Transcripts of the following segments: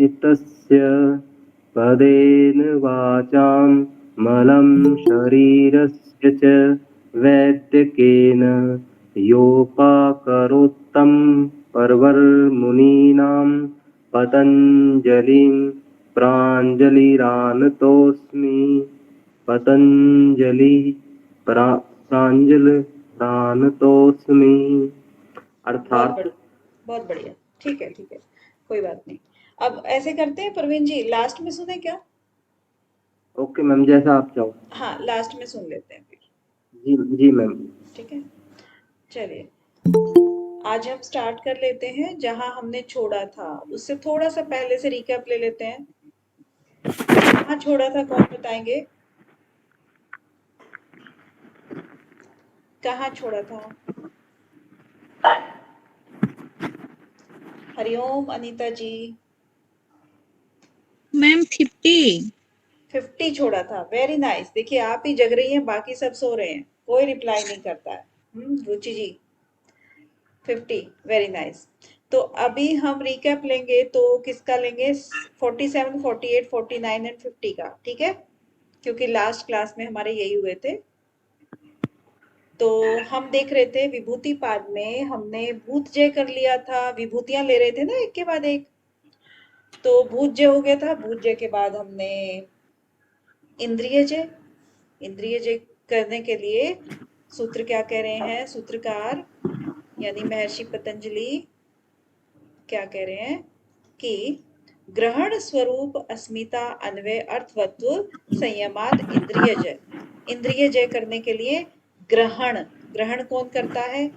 चित्तस्य पदेन वाचां मलं शरीरस्य च वैद्यकेन योपाकरोत्तं पर्वर्मुनीनां पतञ्जलिं प्राञ्जलिरानतोऽस्मि। पतंजलि प्राञ्जलिरानतोऽस्मि। बहुत अर्थात बढ़िया, बहुत बढ़िया। ठीक है, ठीक है, कोई बात नहीं। अब ऐसे करते हैं प्रवीण जी, लास्ट में सुने क्या? ओके मैम, जैसा आप चाहो। हाँ, लास्ट में सुन लेते हैं फिर। जी जी मैम। ठीक है, चलिए। आज हम स्टार्ट कर लेते हैं जहां हमने छोड़ा था, उससे थोड़ा सा पहले से रिकैप ले लेते हैं। कहाँ छोड़ा था, कौन बताएंगे? कहाँ छोड़ा था? हरिओम अनीता जी। मैम 50। 50 छोड़ा था, वेरी नाइस। देखिए आप ही जग रही हैं, बाकी सब सो रहे हैं, कोई रिप्लाई नहीं करता है। रुचि जी 50, वेरी नाइस। तो अभी हम रिकैप लेंगे, तो किसका लेंगे? 47, 48, 49 एंड 50 का, ठीक है? क्योंकि लास्ट क्लास में हमारे यही हुए थे। तो हम देख रहे थे विभूति पाद में हमने भूत जय कर लिया था, विभूतियां ले रहे थे ना एक के बाद एक। तो भूत जय हो गया था, भूत जय के बाद हमने इंद्रिय जय। इंद्रिय जय करने के लिए सूत्र क्या कह रहे हैं? सूत्रकार यानी महर्षि पतंजलि क्या कह रहे हैं कि ग्रहण स्वरूप अस्मिता अन्वय अर्थवत्व संयमात इंद्रिय जय। इंद्रिय जय करने के लिए ग्रहण, ग्रहण कौन करता है?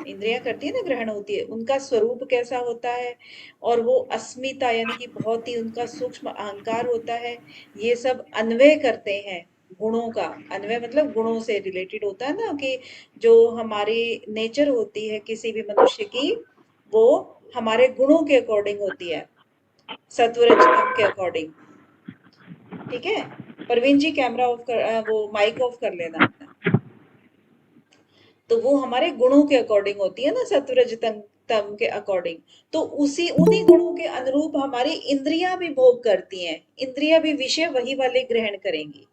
इंद्रियां करती है ना, ग्रहण होती है। उनका स्वरूप कैसा होता है? और वो अस्मिता यानी कि बहुत ही उनका सूक्ष्म अहंकार होता है। ये सब अन्वय करते हैं गुणों का। अन्वय मतलब गुणों से रिलेटेड होता है ना, कि जो हमारी नेचर होती है किसी भी मनुष्य की, वो हमारे गुणों के अकॉर्डिंग होती है, सत्वरजतम के अकॉर्डिंग। ठीक है, परवीन जी कैमरा ऑफ कर, वो माइक ऑफ कर लेना अपना। तो वो हमारे गुणों के अकॉर्डिंग होती है ना, सत्वरजतम तम के अकॉर्डिंग। तो उसी उन्हीं गुणों के अनुरूप हमारी इंद्रियां भी भोग करती हैं। इंद्रियां भी विषय वही वाले ग्रहण करेंगी,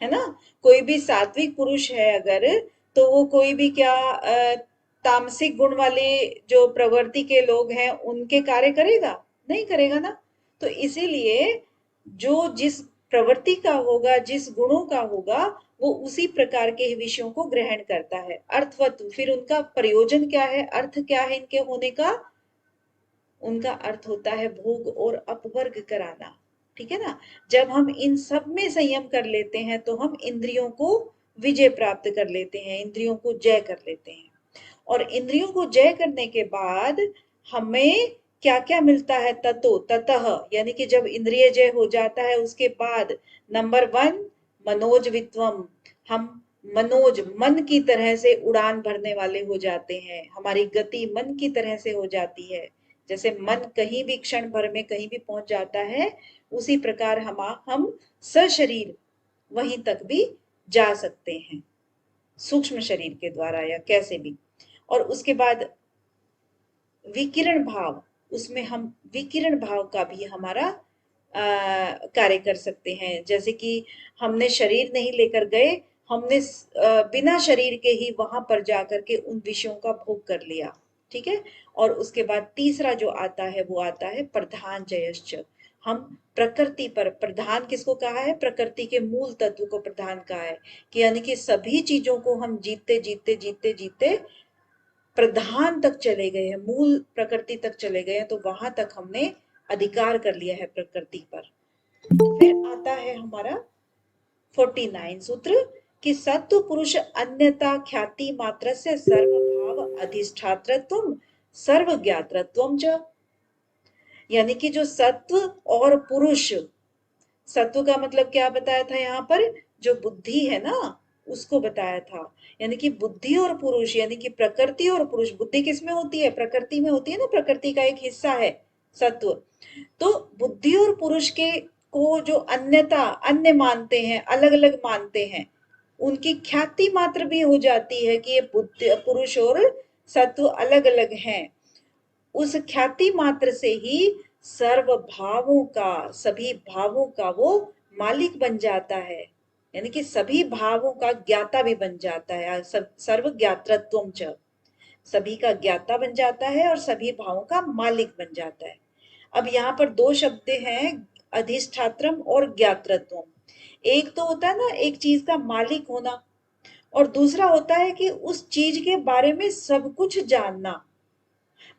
है ना? कोई भी सात्विक पुरुष है अगर, तो वो कोई भी क्या तामसिक गुण वाले जो प्रवृत्ति के लोग हैं उनके कार्य करेगा? नहीं करेगा ना। तो इसीलिए जो जिस प्रवृत्ति का होगा, जिस गुणों का होगा, वो उसी प्रकार के विषयों को ग्रहण करता है। अर्थवत्व, फिर उनका प्रयोजन क्या है, अर्थ क्या है इनके होने का? उनका अर्थ होता है भोग और अपवर्ग कराना। ठीक है ना? जब हम इन सब में संयम कर लेते हैं तो हम इंद्रियों को विजय प्राप्त कर लेते हैं, इंद्रियों को जय कर लेते हैं। और इंद्रियों को जय करने के बाद हमें क्या क्या मिलता है? ततो ततः, यानी कि जब इंद्रिय जय हो जाता है उसके बाद नंबर 1 मनोज वित्वम, हम मनोज मन की तरह से उड़ान भरने वाले हो जाते हैं। हमारी गति मन की तरह से हो जाती है। जैसे मन कहीं भी क्षण भर में कहीं भी पहुंच जाता है, उसी प्रकार हम सशरीर वहीं तक भी जा सकते हैं, सूक्ष्म शरीर के द्वारा या कैसे भी। और उसके बाद विकिरण भाव, उसमें हम विकिरण भाव का भी हमारा कार्य कर सकते हैं। जैसे कि हमने शरीर नहीं लेकर गए, हमने बिना शरीर के ही वहां पर जाकर के उन विषयों का भोग कर लिया। ठीक है? और उसके बाद तीसरा जो आता है वो आता है प्रधान जयश्च। हम प्रकृति पर, प्रधान किसको कहा है? प्रकृति के मूल तत्व को प्रधान कहा है, कि यानी कि सभी चीजों को हम जीते जीते जीते जीते प्रधान तक चले गए हैं, मूल प्रकृति तक चले गए हैं। तो वहां तक हमने अधिकार कर लिया है प्रकृति पर। फिर आता है हमारा 49 सूत्र, कि सत्व पुरुष अन्यता ख्याति मात्र से सर्वभाव अधिष्ठात्रत्वम सर्वज्ञात्रत्वम च। यानी कि जो सत्व और पुरुष, सत्व का मतलब क्या बताया था यहाँ पर? जो बुद्धि है ना, उसको बताया था। यानी कि बुद्धि और पुरुष, यानी कि प्रकृति और पुरुष। बुद्धि किस में होती है? प्रकृति में होती है ना, प्रकृति का एक हिस्सा है सत्व। तो बुद्धि और पुरुष के को जो अन्यता, अन्य मानते हैं, अलग अलग मानते हैं, उनकी ख्याति मात्र भी हो जाती है कि ये बुद्धि पुरुष और सत्व अलग अलग हैं। उस ख्याति मात्र से ही सर्व भावों का, सभी भावों का वो मालिक बन जाता है, यानी कि सभी भावों का ज्ञाता भी बन जाता है। सर्व ज्ञातृत्वम च, सभी का ज्ञाता बन जाता है और सभी भावों का मालिक बन जाता है। अब यहाँ पर दो शब्द हैं, अधिष्ठात्रम और ज्ञातृत्वम। एक तो होता है ना एक चीज का मालिक होना, और दूसरा होता है कि उस चीज के बारे में सब कुछ जानना।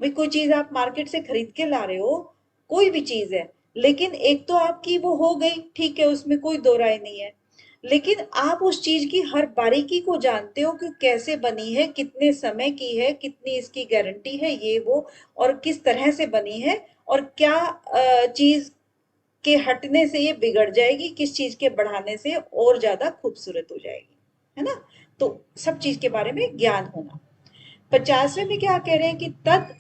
भाई कोई चीज आप मार्केट से खरीद के ला रहे हो, कोई भी चीज है, लेकिन एक तो आपकी वो हो गई, ठीक है, उसमें कोई दो राय नहीं है, लेकिन आप उस चीज की हर बारीकी को जानते हो कि कैसे बनी है, कितने समय की है, कितनी इसकी गारंटी है, ये वो, और किस तरह से बनी है, और क्या चीज के हटने से ये बिगड़ जाएगी, किस चीज के बढ़ाने से और ज्यादा खूबसूरत हो जाएगी, है ना। तो सब चीज के बारे में ज्ञान होना। 50वें में क्या कह रहे हैं कि तद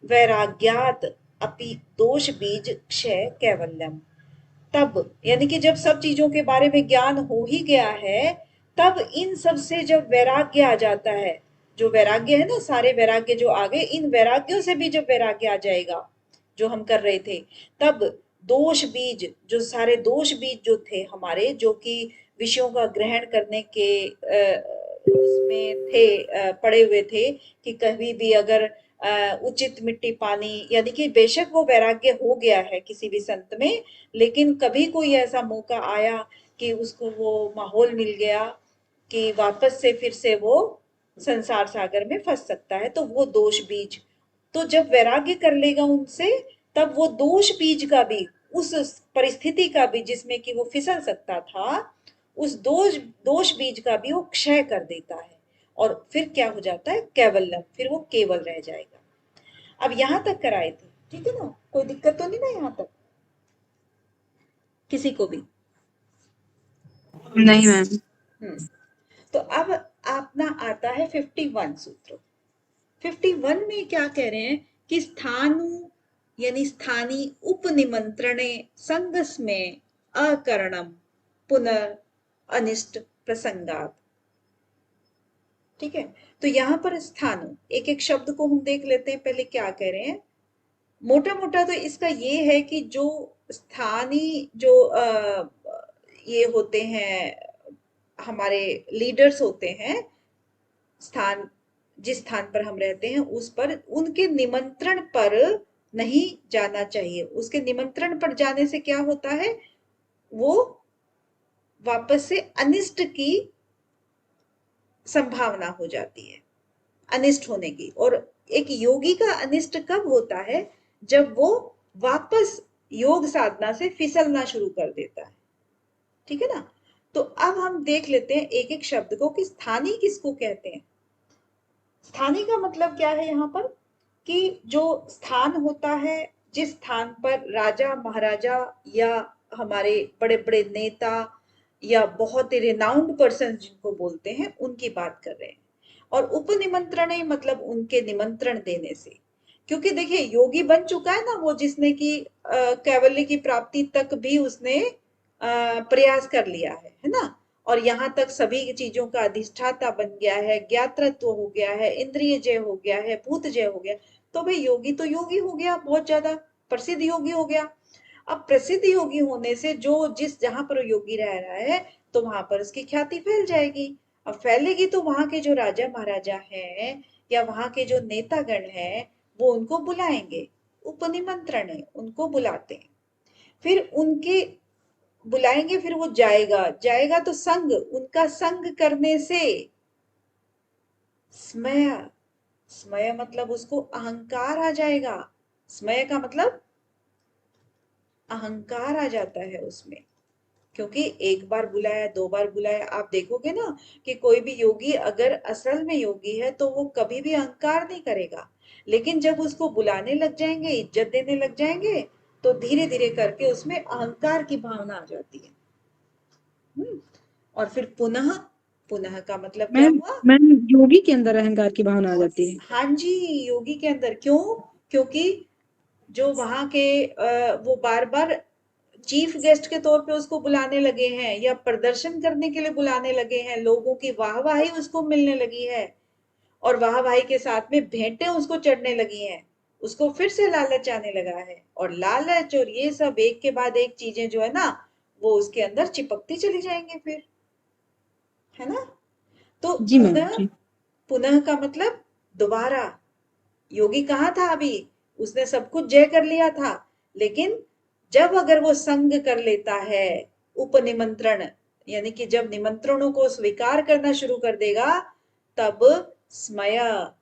वैराग्यात अपि दोष बीज क्षय कैवल्यम। तब यानी कि जब सब चीजों के बारे में ज्ञान हो ही गया है, तब इन सब से जब वैराग्य आ जाता है, जो वैराग्य है ना, सारे वैराग्य जो आ गए, इन वैराग्यों से भी जब वैराग्य आ जाएगा जो हम कर रहे थे, तब दोष बीज, जो सारे दोष बीज जो थे हमारे, जो कि विषयों का ग्रहण करने के उसमें थे, पड़े हुए थे, कि कभी भी अगर उचित मिट्टी पानी, यानी कि बेशक वो वैराग्य हो गया है किसी भी संत में, लेकिन कभी कोई ऐसा मौका आया कि उसको वो माहौल मिल गया कि वापस से फिर से वो संसार सागर में फंस सकता है, तो वो दोष बीज, तो जब वैराग्य कर लेगा उनसे, तब वो दोष बीज का भी, उस परिस्थिति का भी जिसमें कि वो फिसल सकता था, उस दोष दोष बीज का भी वो क्षय कर देता है, और फिर क्या हो जाता है, कैवल्यम, फिर वो केवल रह जाएगा। अब यहां तक कराए थे, ठीक है ना, कोई दिक्कत तो नहीं ना यहाँ तक किसी को भी। नहीं मैम। हम्म। तो अब अपना आता है 51 सूत्र। 51 में क्या कह रहे हैं कि स्थानु यानी स्थानी उपनिमंत्रणे संगस में अकरणम पुनः अनिष्ट प्रसंगात। ठीक है, तो यहाँ पर स्थानु, एक एक शब्द को हम देख लेते हैं, पहले क्या कह रहे हैं। मोटा मोटा तो इसका ये है कि जो स्थानीय जो ये होते हैं, हमारे लीडर्स होते हैं, स्थान, जिस स्थान पर हम रहते हैं उस पर, उनके निमंत्रण पर नहीं जाना चाहिए। उसके निमंत्रण पर जाने से क्या होता है, वो वापस से अनिष्ट की संभावना हो जाती है, अनिष्ट होने की। और एक योगी का अनिष्ट कब होता है, जब वो वापस योग साधना से फिसलना शुरू कर देता है, ठीक है ना। तो अब हम देख लेते हैं एक एक शब्द को कि स्थानीय किसको कहते हैं। स्थानीय का मतलब क्या है यहाँ पर, कि जो स्थान होता है, जिस स्थान पर राजा महाराजा या हमारे बड़े बड़े नेता या बहुत ही रिनाउंड पर्सन जिनको बोलते हैं, उनकी बात कर रहे हैं। और उपनिमंत्रण मतलब उनके निमंत्रण देने से, क्योंकि देखिए योगी बन चुका है ना वो, जिसने कि कैवल्य की प्राप्ति तक भी उसने प्रयास कर लिया है ना। और यहाँ तक सभी चीजों का अधिष्ठाता बन गया है, ज्ञातृत्व हो गया है, इंद्रिय जय हो गया है, भूत जय हो गया, तो भाई योगी तो योगी हो गया, बहुत ज्यादा प्रसिद्ध योगी हो गया। अब प्रसिद्ध योगी होने से जो जिस जहां पर योगी रह रहा है, तो वहां पर उसकी ख्याति फैल जाएगी। अब फैलेगी तो वहां के जो राजा महाराजा हैं या वहां के जो नेतागण हैं, वो उनको बुलाएंगे, उपनिमंत्रण है, उनको बुलाते हैं, फिर उनके बुलाएंगे, फिर वो जाएगा, जाएगा तो संग, उनका संग करने से स्मय, स्मय मतलब उसको अहंकार आ जाएगा। स्मय का मतलब अहंकार आ जाता है उसमें, क्योंकि एक बार बुलाया, दो बार बुलाया, आप देखोगे ना कि कोई भी योगी अगर असल में योगी है तो वो कभी भी अहंकार नहीं करेगा, लेकिन जब उसको बुलाने लग जाएंगे, इज्जत देने लग जाएंगे, तो धीरे धीरे करके उसमें अहंकार की भावना आ जाती है। और फिर पुनः, पुनः का मतलब क्या मैम हुआ, मैम योगी के अंदर अहंकार की भावना आ जाती है। हाँ जी, योगी के अंदर। क्यों, क्योंकि जो वहां के वो बार बार चीफ गेस्ट के तौर पे उसको बुलाने लगे हैं, या प्रदर्शन करने के लिए बुलाने लगे हैं, लोगों की वाहवाही उसको मिलने लगी है, और वाहवाही के साथ में भेंटें उसको चढ़ने लगी हैं, उसको फिर से लालच आने लगा है, और लालच और ये सब एक के बाद एक चीजें जो है ना वो उसके अंदर चिपकती चली जाएंगे फिर, है ना। तो जी मैम पुनः, जी। पुनः का मतलब दोबारा। योगी कहाँ था अभी, उसने सब कुछ जय कर लिया था, लेकिन जब अगर वो संग कर लेता है, उपनिमंत्रण, यानी कि जब निमंत्रणों को स्वीकार करना शुरू कर देगा, तब स्मय,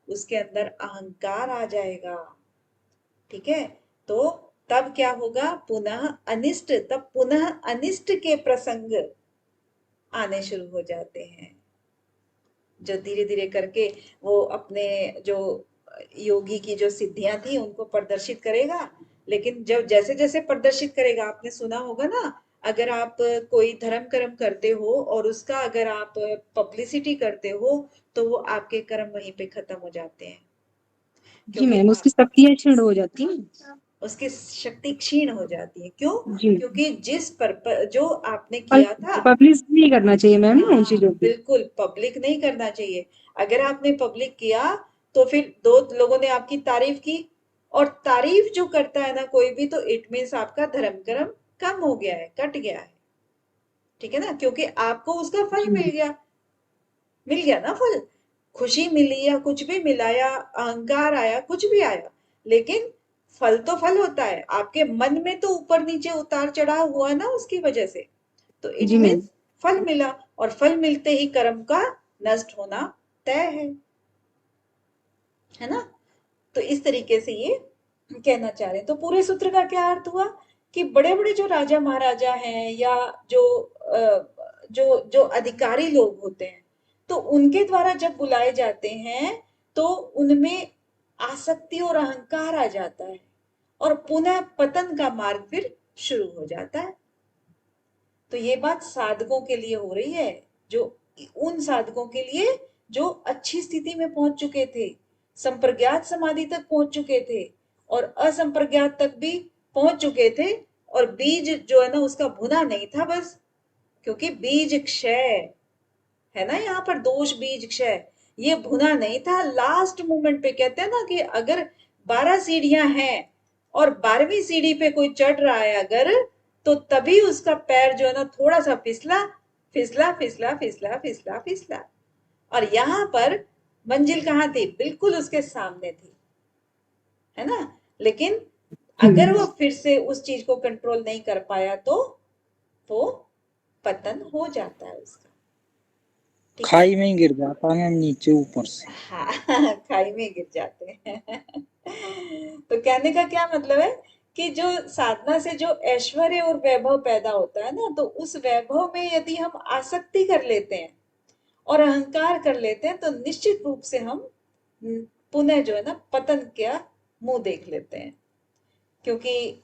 उसके अंदर अहंकार आ जाएगा। ठीक है, तो तब क्या होगा, पुनः अनिष्ट, तब पुनः अनिष्ट के प्रसंग आने शुरू हो जाते हैं, जो धीरे धीरे करके वो अपने जो योगी की जो सिद्धियां थी उनको प्रदर्शित करेगा। लेकिन जब जैसे जैसे प्रदर्शित करेगा, आपने सुना होगा ना, अगर आप कोई धर्म कर्म करते हो और उसका अगर आप पब्लिसिटी करते हो, तो वो आपके कर्म वहीं पे खत्म हो जाते हैं, जी क्योंकि मैम, उसकी शक्तियाँ क्षीण हो जाती हैं। उसकी शक्ति क्षीण हो जाती है। क्यों? जी। क्योंकि जिस पर्पज जो आपने किया था, पब्लिश नहीं करना चाहिए मैम ना उन हाँ चीजों की। बिल्कुल पब्लिक नहीं करना चाहिए। अगर आपने पब्लिक किया तो फिर दो लोगों ने आपकी तारीफ की, और तारीफ जो करता है ना कोई भी, तो इट मीन्स आपका धर्म कर्म कम हो गया है, कट गया है। ठीक है ना, क्योंकि आपको उसका फल जी मिल मैम। गया, मिल गया ना फल, खुशी मिली या कुछ भी मिला या अहंकार आया, कुछ भी आया, लेकिन फल तो फल होता है, आपके मन में तो ऊपर नीचे उतार चढ़ाव हुआ ना उसकी वजह से, तो इट जी मैम। मीन्स फल मिला, और फल मिलते ही कर्म का नष्ट होना तय है ना। तो इस तरीके से ये कहना चाह रहे हैं। तो पूरे सूत्र का क्या अर्थ हुआ कि बड़े बड़े जो राजा महाराजा हैं, या जो जो अधिकारी लोग होते हैं, तो उनके द्वारा जब बुलाए जाते हैं, तो उनमें आसक्ति और अहंकार आ जाता है, और पुनः पतन का मार्ग फिर शुरू हो जाता है। तो ये बात साधकों के लिए हो रही है, जो उन साधकों के लिए जो अच्छी स्थिति में पहुंच चुके थे, संप्रज्ञात समाधि तक पहुंच चुके थे, और असंप्रज्ञात तक भी पहुंच चुके थे, और बीज जो है ना उसका भुना नहीं था बस, क्योंकि बीज क्षय है ना, यहाँ पर दोष बीज क्षय, ये भुना नहीं था। लास्ट मोमेंट पे कहते हैं ना कि अगर 12 सीढ़ियां हैं और 12वीं सीढ़ी पे कोई चढ़ रहा है अगर, तो तभी उसका पैर जो है ना थोड़ा सा फिसला, फिसला फिसला फिसला फिसला फिसला, और यहाँ पर मंजिल कहाँ थी, बिल्कुल उसके सामने थी, है ना। लेकिन जी अगर मैम। वो फिर से उस चीज को कंट्रोल नहीं कर पाया, तो वो पतन हो जाता है उसका। ठीक है, खाई में ही गिर जाता है नीचे ऊपर से। हाँ खाई में गिर जाते हैं। तो कहने का क्या मतलब है कि जो साधना से जो ऐश्वर्य और वैभव पैदा होता है ना, तो उस वैभव में यदि हम आसक्ति कर लेते हैं और अहंकार कर लेते हैं, तो निश्चित रूप से हम पुनः जो है ना पतन का मुंह देख लेते हैं। क्योंकि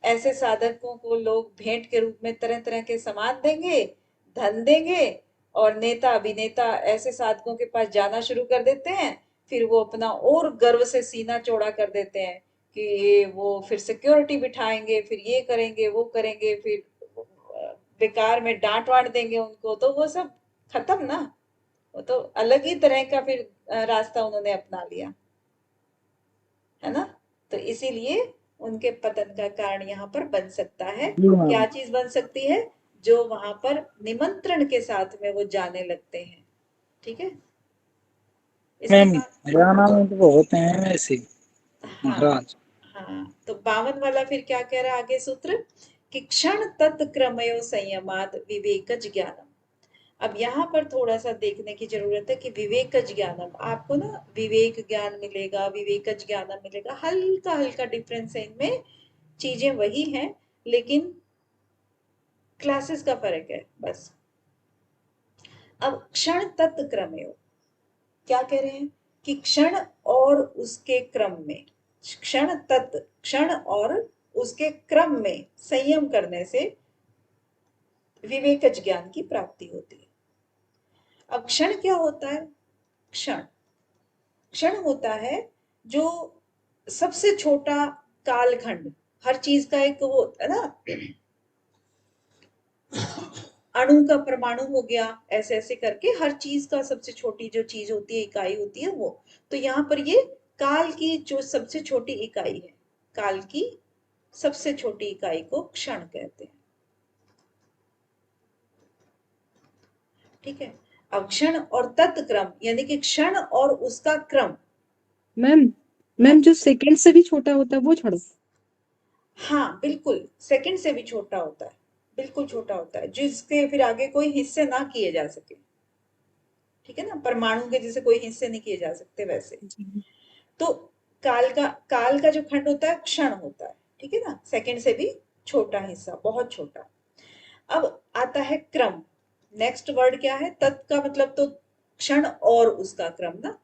ऐसे साधकों को लोग भेंट के रूप में तरह तरह के सामान देंगे, धन देंगे, और नेता अभिनेता ऐसे साधकों के पास जाना शुरू कर देते हैं, फिर वो अपना और गर्व से सीना चौड़ा कर देते हैं कि ये वो फिर सिक्योरिटी बिठाएंगे, फिर ये करेंगे वो करेंगे, फिर बेकार में डांट वाट देंगे उनको, तो वो सब खत्म ना, वो तो अलग ही तरह का फिर रास्ता उन्होंने अपना लिया, है ना। तो इसीलिए उनके पतन का कारण यहाँ पर बन सकता है। जी क्या मैम। चीज बन सकती है, जो वहां पर निमंत्रण के साथ में वो जाने लगते हैं। ठीक है, इसके मैम बाद हरियाणा में तो बहुत हैं ऐसे हाँ, महाराज। हाँ तो 52 वाला फिर क्या कह रहा है आगे सूत्र, कि क्षण तत्क्रमयो संयमात विवेक ज्ञानम। अब यहाँ पर थोड़ा सा देखने की जरूरत है कि विवेक ज्ञानम, आपको ना विवेक ज्ञान मिलेगा, विवेक ज्ञानम मिलेगा, हल्का हल्का डिफरेंस है इनमें, चीजें वही हैं, लेकिन क्लासेस का फर्क है बस। अब क्षण तत्क्रमयो क्या कह रहे हैं, कि क्षण और उसके क्रम में, क्षण तत्, क्षण और उसके क्रम में संयम करने से विवेक ज्ञान की प्राप्ति होती है। अब क्षण क्या होता है, क्षण, क्षण होता है जो सबसे छोटा कालखंड, हर चीज का एक वो होता है ना, अणु का परमाणु हो गया, ऐसे ऐसे करके हर चीज का सबसे छोटी जो चीज होती है, इकाई होती है वो, तो यहाँ पर ये काल की जो सबसे छोटी इकाई है, काल की सबसे छोटी इकाई को क्षण कहते हैं। ठीक है। अब क्षण और तत्क्रम यानी कि क्षण और उसका क्रम। मैम जो सेकंड से भी छोटा होता है वो छोड़ो। हाँ बिल्कुल, सेकंड से भी छोटा होता है, बिल्कुल छोटा होता है, जिसके फिर आगे कोई हिस्से ना किए जा सके। ठीक है ना, परमाणु के जैसे कोई हिस्से नहीं किए जा सकते वैसे। तो काल का जो खंड होता है क्षण होता है। ठीक है ना, सेकंड से भी छोटा हिस्सा, बहुत छोटा। अब आता है क्रम। नेक्स्ट वर्ड क्या है? तत् का मतलब तो क्षण और उसका क्रम ना।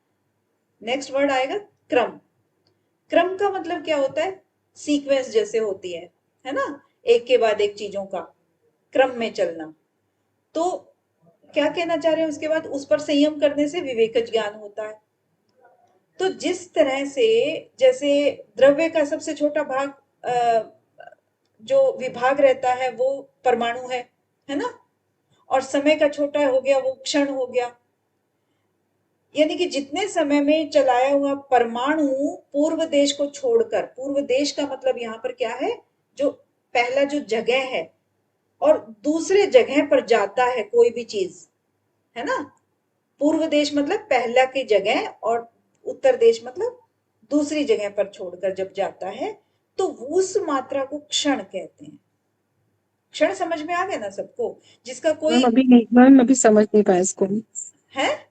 नेक्स्ट वर्ड आएगा क्रम। क्रम का मतलब क्या होता है? सीक्वेंस जैसे होती है ना, एक के बाद एक चीजों का क्रम में चलना। तो क्या कहना चाह रहे हैं उसके बाद? उस पर संयम करने से विवेक ज्ञान होता है। तो जिस तरह से जैसे द्रव्य का सबसे छोटा भाग जो विभाग रहता है वो परमाणु है ना, और समय का छोटा हो गया वो क्षण हो गया। यानी कि जितने समय में चलाया हुआ परमाणु पूर्व देश को छोड़कर, पूर्व देश का मतलब यहाँ पर क्या है? जो पहला जो जगह है और दूसरे जगह पर जाता है कोई भी चीज, है ना। पूर्व देश मतलब पहला की जगह और उत्तर देश मतलब दूसरी जगह पर छोड़कर जब जाता है तो उस मात्रा को क्षण कहते हैं। क्षण समझ में आ गया ना सबको? जिसका कोई मैम अभी समझ नहीं पाया इसको। है,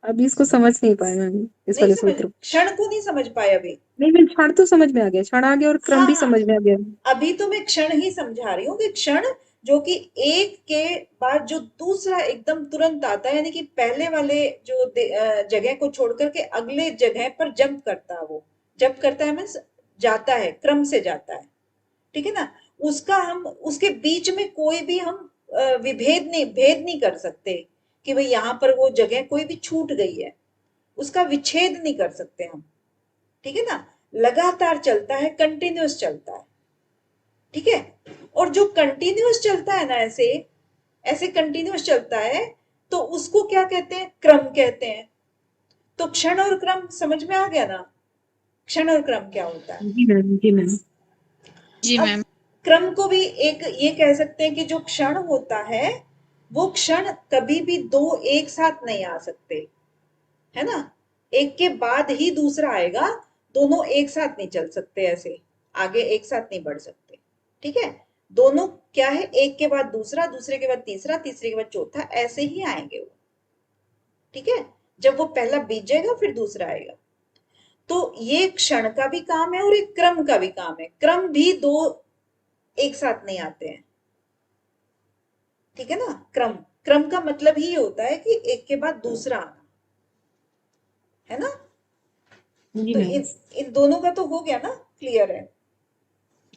अभी इसको समझ नहीं पाया मैम, इस नहीं वाले समझ, सूत्र। क्षण को नहीं समझ पाए अभी? नहीं मैम, क्षण तो समझ में आ गया, क्षण आ गया और क्रम भी हाँ समझ में आ गया। अभी तो मैं क्षण ही समझा रही हूँ कि क्षण जो कि एक के बाद जो दूसरा एकदम तुरंत आता है, यानी कि पहले वाले जो जगह को छोड़कर के अगले जगह पर जंप करता है, वो जंप करता है मीन्स जाता है, क्रम से जाता है। ठीक है ना, उसका हम उसके बीच में कोई भी हम भेद नहीं कर सकते कि भाई यहाँ पर वो जगह कोई भी छूट गई है, उसका विच्छेद नहीं कर सकते हम। ठीक है ना, लगातार चलता है, कंटिन्यूअस चलता है। ठीक है, और जो कंटिन्यूअस चलता है ना, ऐसे ऐसे कंटिन्यूअस चलता है तो उसको क्या कहते हैं? क्रम कहते हैं। तो क्षण और क्रम समझ में आ गया ना? क्षण और क्रम क्या होता है? जी मैम, जी मैम। जी अब मैम। क्रम को भी एक ये कह सकते हैं कि जो क्षण होता है वो क्षण कभी भी दो एक साथ नहीं आ सकते, है ना। एक के बाद ही दूसरा आएगा, दोनों एक साथ नहीं चल सकते, ऐसे आगे एक साथ नहीं बढ़ सकते। ठीक है, दोनों क्या है? एक के बाद दूसरा, दूसरे के बाद तीसरा, तीसरे के बाद चौथा, ऐसे ही आएंगे वो। ठीक है, जब वो पहला बीत जाएगा फिर दूसरा आएगा। तो ये क्षण का भी काम है और एक क्रम का भी काम है। क्रम भी दो एक साथ नहीं आते हैं। ठीक है ना, क्रम क्रम का मतलब ही होता है कि एक के बाद दूसरा आना, है ना। जी तो मैम। इन दोनों का तो हो गया ना, क्लियर है?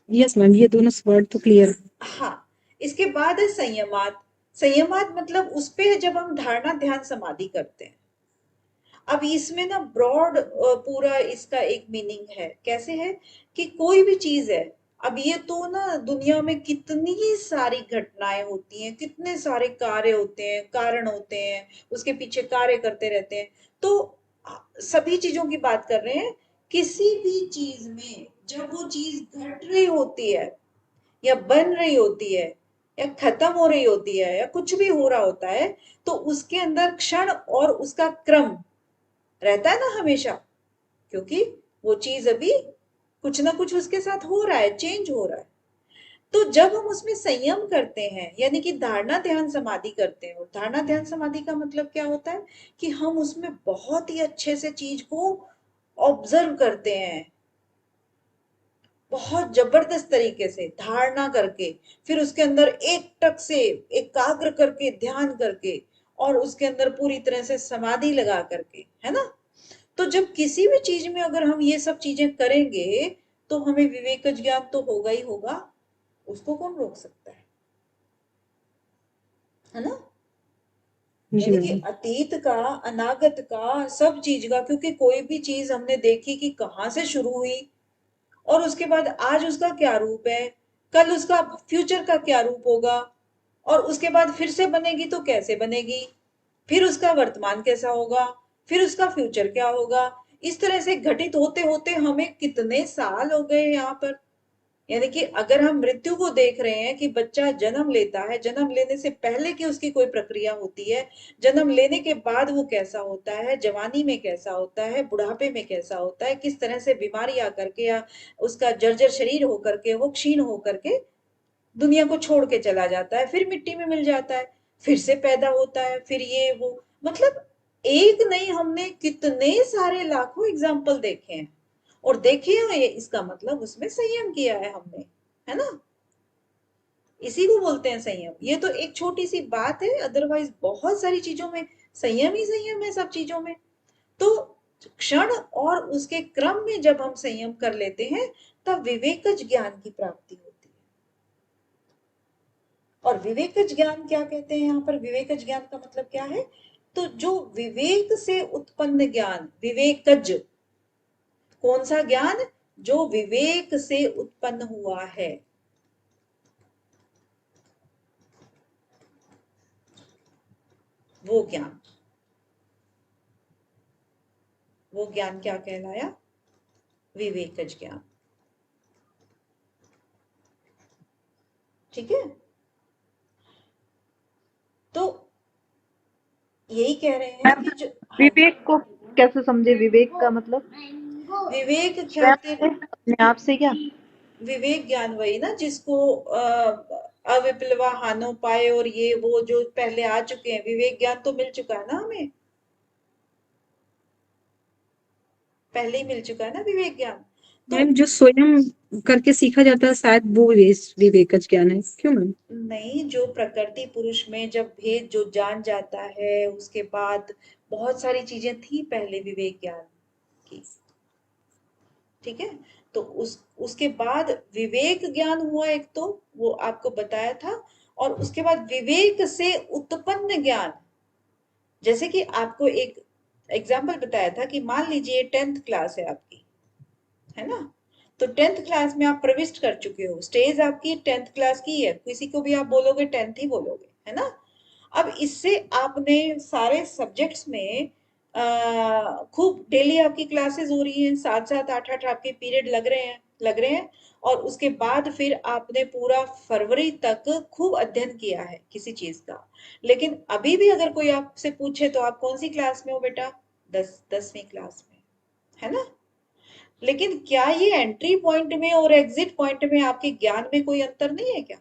यस मैम, ये दोनों वर्ड तो क्लियर है। हाँ, इसके बाद है संयमात। संयमात मतलब उस पे जब हम धारणा ध्यान समाधि करते हैं। अब इसमें ना ब्रॉड पूरा इसका एक मीनिंग है। कैसे है कि कोई भी चीज है, अब ये तो ना दुनिया में कितनी सारी घटनाएं होती हैं, कितने सारे कार्य होते हैं, कारण होते हैं, उसके पीछे कार्य करते रहते हैं। तो सभी चीजों की बात कर रहे हैं। किसी भी चीज में जब वो चीज घट रही होती है या बन रही होती है या खत्म हो रही होती है या कुछ भी हो रहा होता है, तो उसके अंदर क्षण और उसका क्रम रहता है ना हमेशा, क्योंकि वो चीज अभी कुछ ना कुछ उसके साथ हो रहा है, चेंज हो रहा है। तो जब हम उसमें संयम करते हैं यानी कि धारणा ध्यान समाधि करते हैं, और धारणा ध्यान समाधि का मतलब क्या होता है कि हम उसमें बहुत ही अच्छे से चीज को ऑब्जर्व करते हैं, बहुत जबरदस्त तरीके से धारणा करके, फिर उसके अंदर एक टक से एकाग्र करके ध्यान करके और उसके अंदर पूरी तरह से समाधि लगा करके, है ना। तो जब किसी भी चीज में अगर हम ये सब चीजें करेंगे तो हमें विवेक ज्ञान तो होगा ही होगा, उसको कौन रोक सकता है ना। जी यानी कि मैम। अतीत का, अनागत का, सब चीज का, क्योंकि कोई भी चीज हमने देखी कि कहाँ से शुरू हुई और उसके बाद आज उसका क्या रूप है, कल उसका फ्यूचर का क्या रूप होगा, और उसके बाद फिर से बनेगी तो कैसे बनेगी, फिर उसका वर्तमान कैसा होगा, फिर उसका फ्यूचर क्या होगा। इस तरह से घटित होते होते हमें कितने साल हो गए यहाँ पर। यानी कि अगर हम मृत्यु को देख रहे हैं कि बच्चा जन्म लेता है, जन्म लेने से पहले की उसकी कोई प्रक्रिया होती है, जन्म लेने के बाद वो कैसा होता है, जवानी में कैसा होता है, बुढ़ापे में कैसा होता है, किस तरह से बीमारी आकर के या उसका जर्जर शरीर होकर के वो क्षीण होकर के दुनिया को छोड़ के चला जाता है, फिर मिट्टी में मिल जाता है, फिर से पैदा होता है, फिर ये वो, मतलब एक नहीं, हमने कितने सारे लाखों एग्जाम्पल देखे हैं। और देखिए ये इसका मतलब उसमें संयम किया है हमने, है ना। इसी को बोलते हैं संयम। ये तो एक छोटी सी बात है, अदरवाइज बहुत सारी चीजों में संयम ही संयम है, सब चीजों में। तो क्षण और उसके क्रम में जब हम संयम कर लेते हैं तब विवेकज ज्ञान की प्राप्ति होती है। और विवेकज ज्ञान क्या कहते हैं यहाँ पर, विवेकज ज्ञान का मतलब क्या है, तो जो विवेक से उत्पन्न ज्ञान, विवेकज कौन सा ज्ञान, जो विवेक से उत्पन्न हुआ है, वो ज्ञान, वो ज्ञान क्या कहलाया, विवेकज ज्ञान। ठीक है, तो यही कह रहे हैं कि जो, हाँ जी, विवेक को कैसे समझे, विवेक का मतलब विवेक स्वयं ख्याति, से, अपने आप से क्या? विवेक ज्ञान वही ना जिसको अविप्लवा हानो पाए और ये वो जो पहले आ चुके हैं, विवेक ज्ञान तो मिल चुका है ना हमें, पहले ही मिल चुका है ना विवेक ज्ञान। तो मैम जो स्वयं करके सीखा जाता है शायद वो विवेकज ज्ञान है, क्यों मैम? नहीं, जो प्रकृति पुरुष में जब भेद जो जान जाता है, उसके बाद बहुत सारी चीजें थी पहले विवेक ज्ञान की। ठीक है, तो उसके बाद विवेक ज्ञान हुआ एक, तो वो आपको बताया था। और उसके बाद विवेक से उत्पन्न ज्ञान, जैसे कि आपको एक एग्जाम्पल बताया था कि मान लीजिए 10th क्लास है आपकी, है ना। तो 10th क्लास में आप प्रविष्ट कर चुके हो, स्टेज आपकी 10th क्लास की है, किसी को भी आप बोलोगे 10th ही बोलोगे, है ना। अब इससे आपने सारे सब्जेक्ट्स में खूब डेली आपकी क्लासेस हो रही हैं, 7-7 8-8 आपके पीरियड लग रहे हैं। और उसके बाद फिर आपने पूरा फरवरी तक खूब अध्ययन किया है किसी चीज का। लेकिन अभी भी अगर कोई आपसे पूछे तो आप कौन सी क्लास में हो बेटा, 10वीं क्लास में, है ना। लेकिन क्या ये एंट्री पॉइंट में और एग्जिट पॉइंट में आपके ज्ञान में कोई अंतर नहीं है क्या,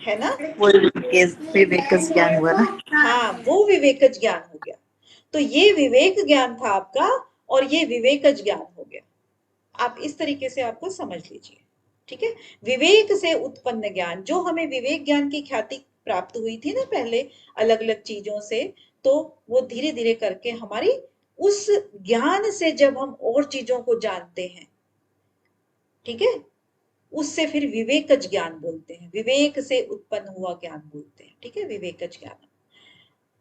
है ना। वो विवेक ज्ञान हुआ ना। हाँ, वो विवेकज ज्ञान हो गया। तो ये विवेक ज्ञान था आपका और ये विवेकज ज्ञान हो गया। आप इस तरीके से आपको समझ लीजिए। ठीक है, विवेक से उत्पन्न ज्ञान, जो हमें विवेक ज्ञान की ख्याति प्राप्त हुई थी ना पहले अलग अलग चीजों से, तो वो धीरे धीरे करके हमारी उस ज्ञान से जब हम और चीजों को जानते हैं, ठीक है, उससे फिर विवेकज ज्ञान बोलते हैं, विवेक से उत्पन्न हुआ ज्ञान बोलते हैं। ठीक है, विवेकज ज्ञान।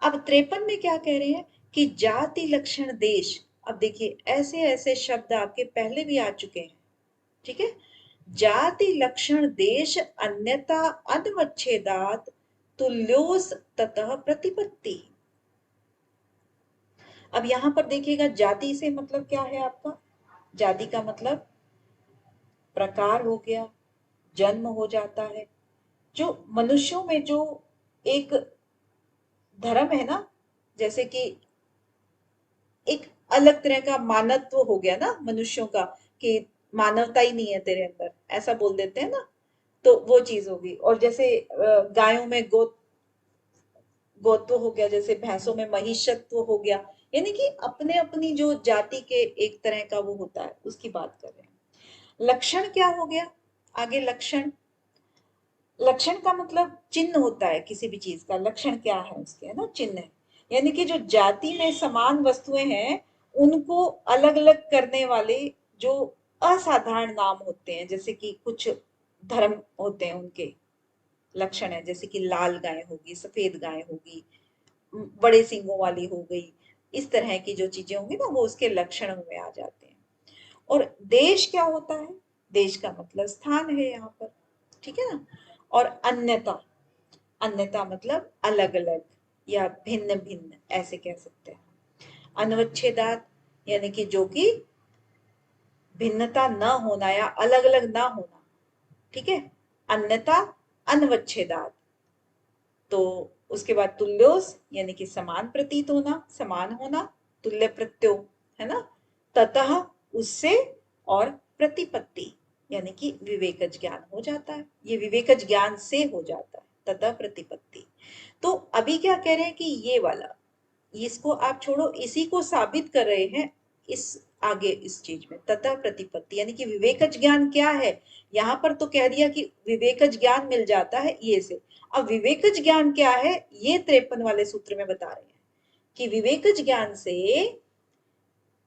अब 53 में क्या कह रहे हैं कि जाति लक्षण देश। अब देखिए ऐसे ऐसे शब्द आपके पहले भी आ चुके हैं। ठीक है, जाति लक्षण देश अन्यथा अनवच्छेदात तुल्योस ततः प्रतिपत्ति। अब यहां पर देखिएगा जाति से मतलब क्या है आपका, जाति का मतलब प्रकार हो गया, जन्म हो जाता है। जो मनुष्यों में जो एक धर्म है ना, जैसे कि एक अलग तरह का मानवत्व हो गया ना मनुष्यों का, कि मानवता ही नहीं है तेरे अंदर, ऐसा बोल देते हैं ना, तो वो चीज होगी। और जैसे गायों में गोत्व हो गया, जैसे भैंसों में महिषत्व हो गया, यानी कि अपने अपनी जो जाति के एक तरह का वो होता है, उसकी बात कर रहे हैं। लक्षण क्या हो गया आगे, लक्षण, लक्षण का मतलब चिन्ह होता है किसी भी चीज का, लक्षण क्या है उसके, है ना, चिन्ह है। यानी कि जो जाति में समान वस्तुएं हैं उनको अलग अलग करने वाले जो असाधारण नाम होते हैं, जैसे कि कुछ धर्म होते हैं उनके लक्षण है, जैसे कि लाल गाय होगी, सफेद गाय होगी, बड़े सींगों वाली हो गई, इस तरह की जो चीजें होंगी ना वो उसके लक्षण में आ जाते हैं। और देश क्या होता है, देश का मतलब स्थान है यहाँ पर, ठीक है ना। और अन्यता, अन्यता मतलब अलग अलग या भिन्न भिन्न, ऐसे कह सकते हैं। अनवच्छेदात यानी कि जो कि भिन्नता न होना या अलग अलग ना होना, ठीक है, अन्यथा अनवच्छेदात। तो उसके बाद तुल्योस यानी कि समान प्रतीत होना, समान होना, तुल्य प्रत्यो, है ना, ततः उससे, और प्रतिपत्ति यानी कि विवेकज ज्ञान हो जाता है, ये विवेकज ज्ञान से हो जाता है, ततः प्रतिपत्ति। तो अभी क्या कह रहे हैं कि ये वाला, इसको आप छोड़ो, इसी को साबित कर रहे हैं इस आगे इस चीज में, ततः प्रतिपत्ति यानी कि विवेकज ज्ञान क्या है। यहां पर तो कह दिया कि विवेकज ज्ञान मिल जाता है ये से, अब विवेकज ज्ञान क्या है ये 53 वाले सूत्र में बता रहे हैं कि विवेकज ज्ञान से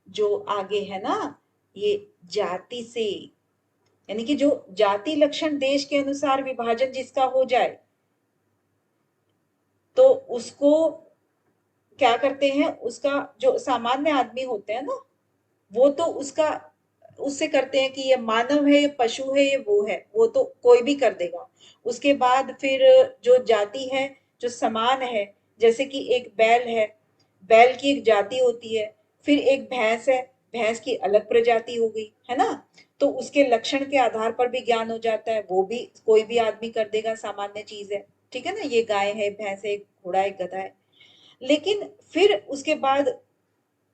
जो आगे है ना, ये जाति से, यानी कि जो जाति लक्षण देश के अनुसार विभाजन जिसका हो जाए, तो उसको क्या करते हैं, उसका जो सामान्य आदमी होते हैं ना, वो तो उसका उससे करते हैं कि ये मानव है, ये पशु है, ये वो है, वो तो कोई भी कर देगा। उसके बाद फिर जो जाति है, जो समान है, जैसे कि एक बैल है, बैल की एक जाति होती है, फिर एक भैंस है, भैंस की अलग प्रजाति हो गई, है ना, तो उसके लक्षण के आधार पर भी ज्ञान हो जाता है, वो भी कोई भी आदमी कर देगा, सामान्य चीज है, ठीक है ना, ये गाय है, भैंस है, एक घोड़ा, एक गधा है। लेकिन फिर उसके बाद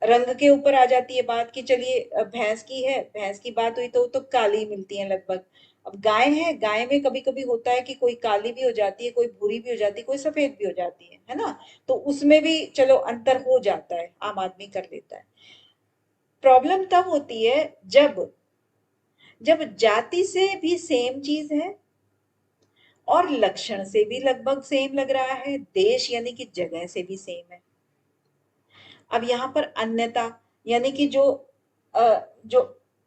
रंग के ऊपर आ जाती है बात कि चलिए भैंस की है, भैंस की बात हुई तो काली मिलती है लगभग। अब गाय है, गाय में कभी कभी होता है कि कोई काली भी हो जाती है, कोई भूरी भी हो जाती है, कोई सफेद भी हो जाती है ना, तो उसमें भी चलो अंतर हो जाता है, आम आदमी कर लेता है। प्रॉब्लम तब होती है जब जब जाति से भी सेम चीज है और लक्षण से भी लगभग सेम लग रहा है, देश यानी कि जगह से भी सेम है। अब यहाँ पर अन्यता यानी कि जो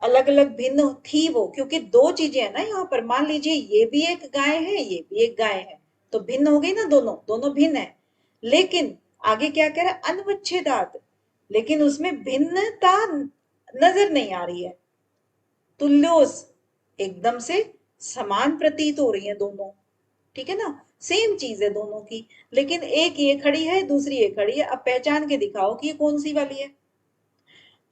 अलग अलग भिन्न थी वो, क्योंकि दो चीजें है ना यहाँ पर, मान लीजिए ये भी एक गाय है, ये भी एक गाय है, तो भिन्न हो गई ना, दोनों दोनों भिन्न है। लेकिन आगे क्या कह रहा है, अनवच्छेदात, लेकिन उसमें भिन्नता नजर नहीं आ रही है, तुल्योस एकदम से समान प्रतीत हो रही है दोनों, ठीक है ना, सेम चीज है दोनों की, लेकिन एक ये खड़ी है, दूसरी ये खड़ी है, अब पहचान के दिखाओ कि ये कौन सी वाली है।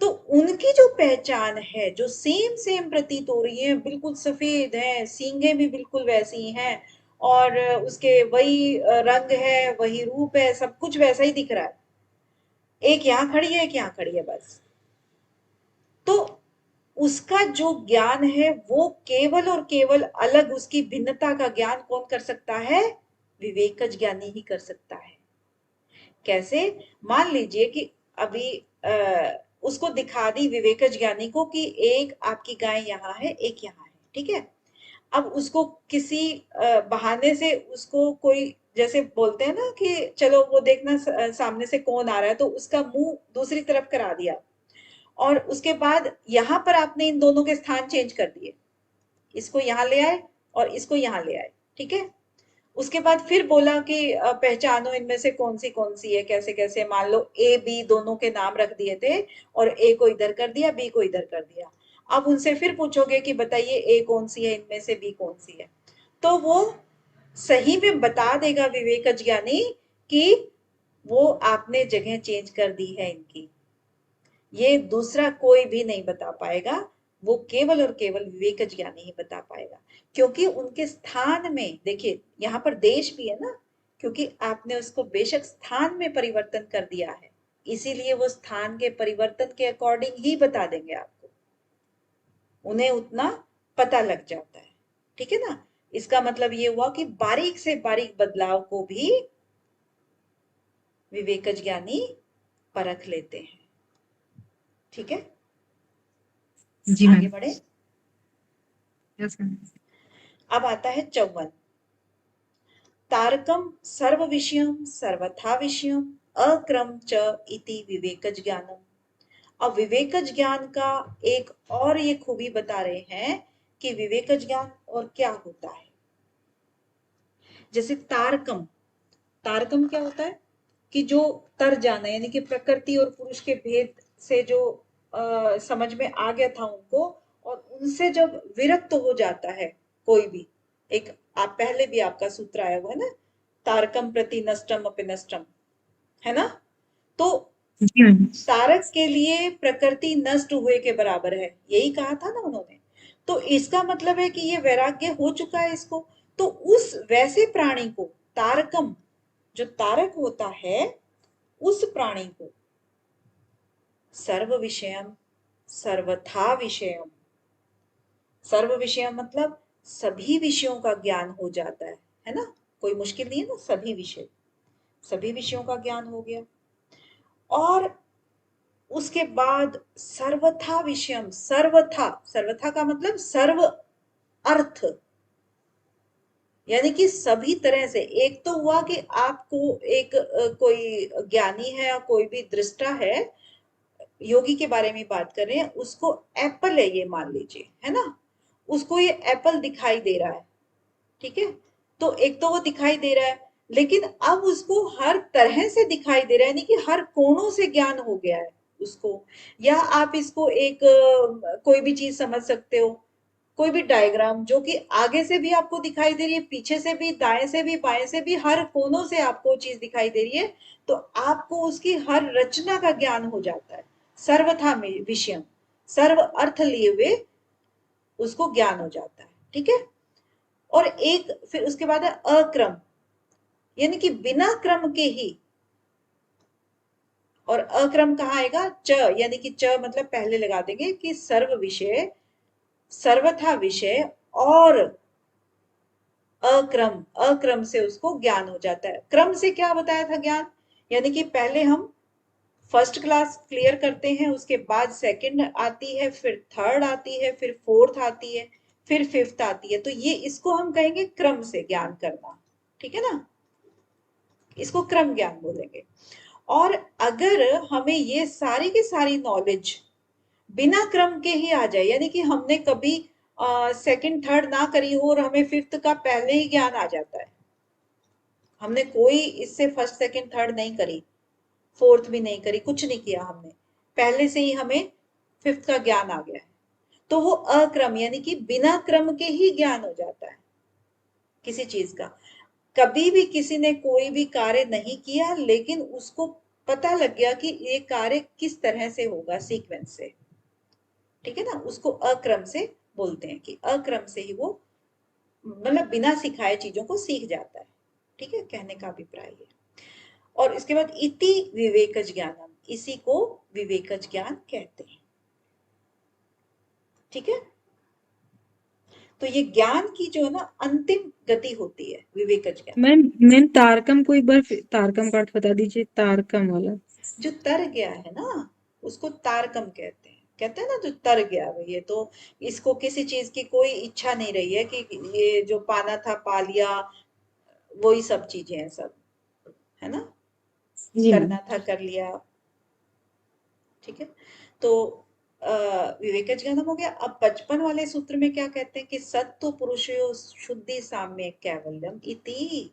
तो उनकी जो पहचान है, जो सेम सेम प्रतीत हो रही है, बिल्कुल सफेद है, सींगे भी बिल्कुल वैसी हैं, और उसके वही रंग है, वही रूप है, सब कुछ वैसा ही दिख रहा है, एक यहाँ खड़ी है, एक यहाँ खड़ी है बस। तो उसका जो ज्ञान है वो केवल और केवल अलग उसकी भिन्नता का ज्ञान कौन कर सकता है, विवेकज ज्ञानी ही कर सकता है। कैसे, मान लीजिए कि अभी उसको दिखा दी विवेकज ज्ञानी को कि एक आपकी गाय यहाँ है, एक यहाँ है, ठीक है। अब उसको किसी बहाने से उसको कोई, जैसे बोलते हैं ना कि चलो वो देखना सामने से कौन आ रहा है, तो उसका मुंह दूसरी तरफ करा दिया, और उसके बाद यहाँ पर आपने इन दोनों के स्थान चेंज कर दिए, इसको यहाँ ले आए और इसको यहाँ ले आए, ठीक है। उसके बाद फिर बोला कि पहचानो इनमें से कौन सी है, कैसे कैसे, मान लो ए बी दोनों के नाम रख दिए थे, और ए को इधर कर दिया, बी को इधर कर दिया। अब उनसे फिर पूछोगे कि बताइए ए कौन सी है इनमें से, बी कौन सी है, तो वो सही में बता देगा विवेकज ज्ञानी कि वो आपने जगह चेंज कर दी है इनकी, ये दूसरा कोई भी नहीं बता पाएगा, वो केवल और केवल विवेकज ज्ञानी ही बता पाएगा। क्योंकि उनके स्थान में देखिए, यहाँ पर देश भी है ना, क्योंकि आपने उसको बेशक स्थान में परिवर्तन कर दिया है, इसीलिए वो स्थान के परिवर्तन के अकॉर्डिंग ही बता देंगे आपको, उन्हें उतना पता लग जाता है, ठीक है ना। इसका मतलब ये हुआ कि बारीक से बारीक बदलाव को भी विवेकज ज्ञानी परख लेते हैं, ठीक है। जी आगे मैम। बढ़े। Yes ma'am. अब आता है 54, तारकम सर्व विषयम सर्वथा विषयम अक्रम च इति विवेकज ज्ञानम। अब विवेकज ज्ञान का एक और ये खूबी बता रहे हैं कि विवेकज ज्ञान और क्या होता है। जैसे तारकम, तारकम क्या होता है कि जो तर जाना, यानी कि प्रकृति और पुरुष के भेद से जो समझ में आ गया था उनको, और उनसे जब विरक्त हो जाता है कोई भी, एक आप पहले भी आपका सूत्र आया हुआ है ना, तारकम प्रति नष्टम अपि नष्टम, है ना, तो जी मैम। तारक के लिए प्रकृति नष्ट हुए के बराबर है, यही कहा था ना उन्होंने। तो इसका मतलब है कि ये वैराग्य हो चुका है इसको। तो उस वैसे प्राणी को तारकम, जो तारक होता है, उस प्राणी को सर्व विषयम सर्वथा विषयम, सर्व विषय मतलब सभी विषयों का ज्ञान हो जाता है ना। कोई मुश्किल नहीं है ना, सभी विषय, सभी विषयों का ज्ञान हो गया। और उसके बाद सर्वथा विषयम, सर्वथा, सर्वथा का मतलब सर्व अर्थ, यानी कि सभी तरह से। एक तो हुआ कि आपको एक कोई ज्ञानी है या कोई भी दृष्टा है, योगी के बारे में बात कर रहे हैं, उसको एप्पल है ये मान लीजिए, है ना, उसको ये एप्पल दिखाई दे रहा है, ठीक है। तो एक तो वो दिखाई दे रहा है, लेकिन अब उसको हर तरह से दिखाई दे रहा है, यानी कि हर कोणों से ज्ञान हो गया है उसको। या आप इसको एक कोई भी चीज समझ सकते हो, कोई भी डायग्राम जो कि आगे से भी आपको दिखाई दे रही है, पीछे से भी, दाएं से भी, बाएं से भी, हर कोनों से आपको चीज दिखाई दे रही है, तो आपको उसकी हर रचना का ज्ञान हो जाता है। सर्वथा में विषयम, सर्व अर्थ लिए हुए उसको ज्ञान हो जाता है, ठीक है। और एक फिर उसके बाद है अक्रम, यानी कि बिना क्रम के ही। और अक्रम कहाँ आएगा? च, यानी कि च मतलब पहले लगा देंगे कि सर्व विषय, सर्वथा विषय और अक्रम, अक्रम से उसको ज्ञान हो जाता है। क्रम से क्या बताया था ज्ञान, यानी कि पहले हम फर्स्ट क्लास क्लियर करते हैं, उसके बाद सेकंड आती है, फिर थर्ड आती है, फिर फोर्थ आती है, फिर फिफ्थ आती है। तो ये इसको हम कहेंगे क्रम से ज्ञान करना, ठीक है ना, इसको क्रम ज्ञान बोलेंगे। और अगर हमें ये सारी की सारी नॉलेज बिना क्रम के ही आ जाए, यानी कि हमने कभी सेकंड थर्ड ना करी हो और हमें फिफ्थ का पहले ही ज्ञान आ जाता है, हमने कोई इससे फर्स्ट सेकंड थर्ड नहीं करी, फोर्थ भी नहीं करी, कुछ नहीं किया हमने, पहले से ही हमें फिफ्थ का ज्ञान आ गया है, तो वो अक्रम यानी कि बिना क्रम के ही ज्ञान हो जाता है किसी चीज का। कभी भी किसी ने कोई भी कार्य नहीं किया, लेकिन उसको पता लग गया कि ये कार्य किस तरह से होगा, सीक्वेंस से, ठीक है ना, उसको अक्रम से बोलते हैं कि अक्रम से ही वो मतलब बिना सिखाए चीजों को सीख जाता है, ठीक है, कहने का अभिप्राय है। और इसके बाद इति विवेकज ज्ञानम, इसी को विवेकज ज्ञान कहते हैं, ठीक है। तो ये ज्ञान की जो है ना अंतिम गति होती है विवेकज ज्ञान। मैम तारकम को एक बार तारकम का अर्थ बता दीजिए, तारकम वाला। जो तर गया है ना उसको तारकम कहते हैं, कहते हैं ना जो तर गया है, ये तो इसको किसी चीज की कोई इच्छा नहीं रही है कि ये जो पाना था पा लिया, वही सब चीजें हैं सब, है ना, जी मैम। करना था कर लिया, ठीक है। तो विवेकज ज्ञानम हो गया। अब 55 वाले सूत्र में क्या कहते हैं कि सत्व पुरुषयो शुद्धि साम्य कैवल्यम इति,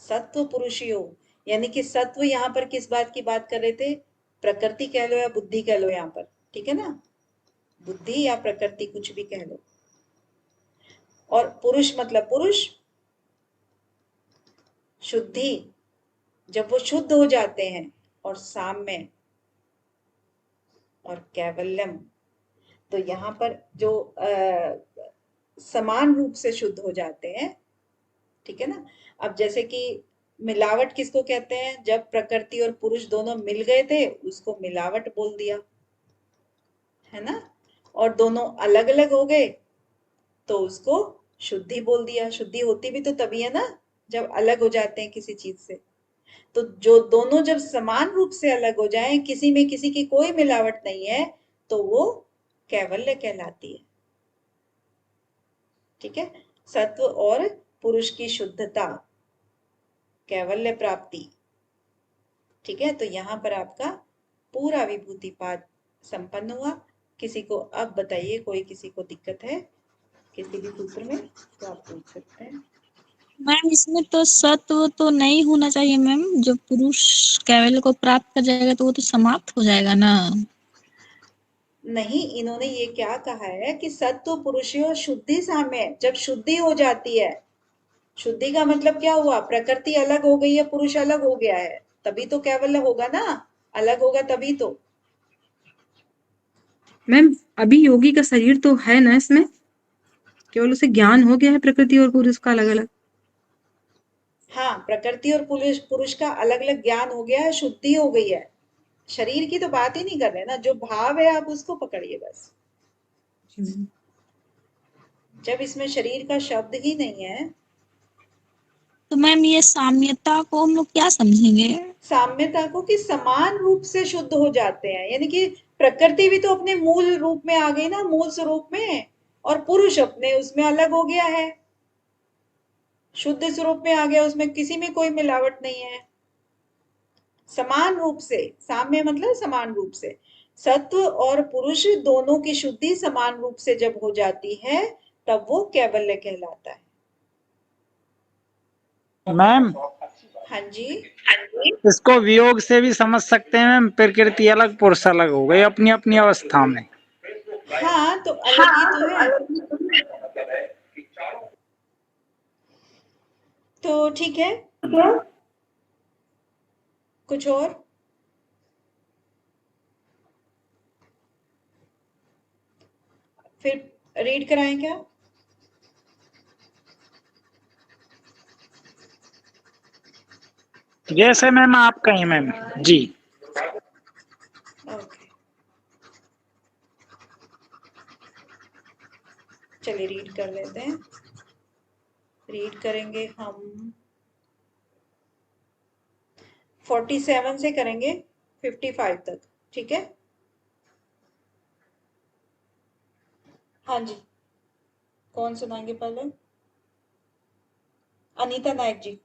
सत्व पुरुषयो, यानी कि सत्व यहाँ पर किस बात की बात कर रहे थे, प्रकृति कह लो या बुद्धि कह लो यहाँ पर, ठीक है ना, बुद्धि या प्रकृति कुछ भी कह लो। और पुरुष मतलब पुरुष, शुद्धि जब वो शुद्ध हो जाते हैं, और साम्य और कैवल्यम, तो यहाँ पर जो समान रूप से शुद्ध हो जाते हैं, ठीक है ना। अब जैसे कि मिलावट किसको कहते हैं, जब प्रकृति और पुरुष दोनों मिल गए थे उसको मिलावट बोल दिया, है ना, और दोनों अलग अलग हो गए तो उसको शुद्धि बोल दिया। शुद्धि होती भी तो तभी है ना जब अलग हो जाते हैं किसी चीज से। तो जो दोनों जब समान रूप से अलग हो जाएं, किसी में किसी की कोई मिलावट नहीं है, तो वो कैवल्य कहलाती है, ठीक है। सत्व और पुरुष की शुद्धता, कैवल्य प्राप्ति, ठीक है। तो यहाँ पर आपका पूरा विभूति पाद संपन्न हुआ। किसी को अब बताइए, कोई किसी को दिक्कत है किसी भी सूत्र में तो आप पूछ सकते हैं। मैम इसमें तो सत्व तो नहीं होना चाहिए मैम, जो पुरुष कैवल्य को प्राप्त कर जाएगा तो वो तो समाप्त हो जाएगा ना। नहीं, इन्होंने ये क्या कहा है कि सत्व पुरुषयो शुद्धि साम्य, जब शुद्धि हो जाती है, शुद्धि का मतलब क्या हुआ, प्रकृति अलग हो गई है, पुरुष अलग हो गया है, तभी तो कैवल्य होगा ना, अलग होगा तभी तो। मैम अभी योगी का शरीर तो है ना इसमें, केवल उसे ज्ञान हो गया है प्रकृति और पुरुष का अलग अलग। हाँ, प्रकृति और पुरुष पुरुष का अलग अलग ज्ञान हो गया है, शुद्धि हो गई है। शरीर की तो बात ही नहीं कर रहे ना, जो भाव है आप उसको पकड़िए बस। जब इसमें शरीर का शब्द ही नहीं है, तो मैम ये साम्यता को हम लोग क्या समझेंगे? साम्यता को कि समान रूप से शुद्ध हो जाते हैं, यानी कि प्रकृति भी तो अपने मूल रूप में आ गई ना, मूल स्वरूप में, और पुरुष अपने उसमें अलग हो गया है, शुद्ध स्वरूप में आ गया, उसमें किसी में कोई मिलावट नहीं है। समान रूप से, साम्य मतलब समान रूप से, सत्व और पुरुष दोनों की शुद्धि समान रूप से जब हो जाती है तब वो कैवल्य कहलाता है। मैम हाँ जी, इसको वियोग से भी समझ सकते हैं मैम, प्रकृति अलग पुरुष अलग हो गए अपनी अपनी अवस्था में। हाँ तो अलग ही तो है। तो ठीक है, कुछ और? फिर रीड कराएं क्या? जैसे मैम आप कहें मैम जी। ओके, चलिए रीड कर लेते हैं। रीड करेंगे हम 47 से करेंगे 55 तक, ठीक है? हाँ जी, कौन सुनाएंगे पहले? अनीता नायक जी।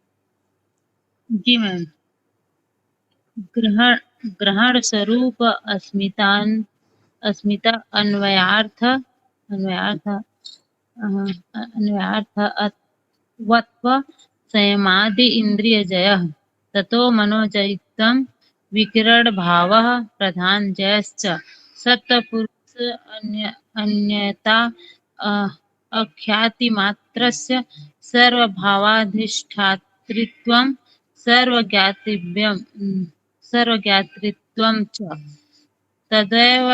जी मैम। ग्रहण ग्रहण स्वरूप अस्मिता अन्वयार्थ संयमादि इंद्रियजयः ततो मनोजयुक्तं विकिरणभावः प्रधानजयश्च सत्पुरुष अन्यता अख्यातिमात्रस्य सर्वभावाधिष्ठातृत्वं सर्वज्ञातृत्वं च तदैव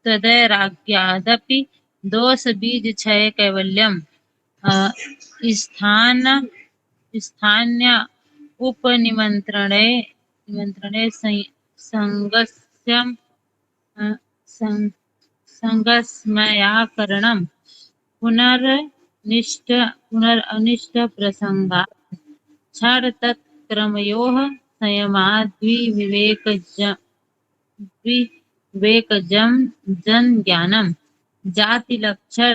तदैराज्ञादपि दोषबीजक्षय कैवल्यम् स्थान्य निमंत्रणे संगस्यं संगस्मयाकरणं पुनरनिष्ट प्रसंगात् क्षर तत्क्रमयोः संयमाद्विवेकजं जन ज्ञानम जातिलक्षर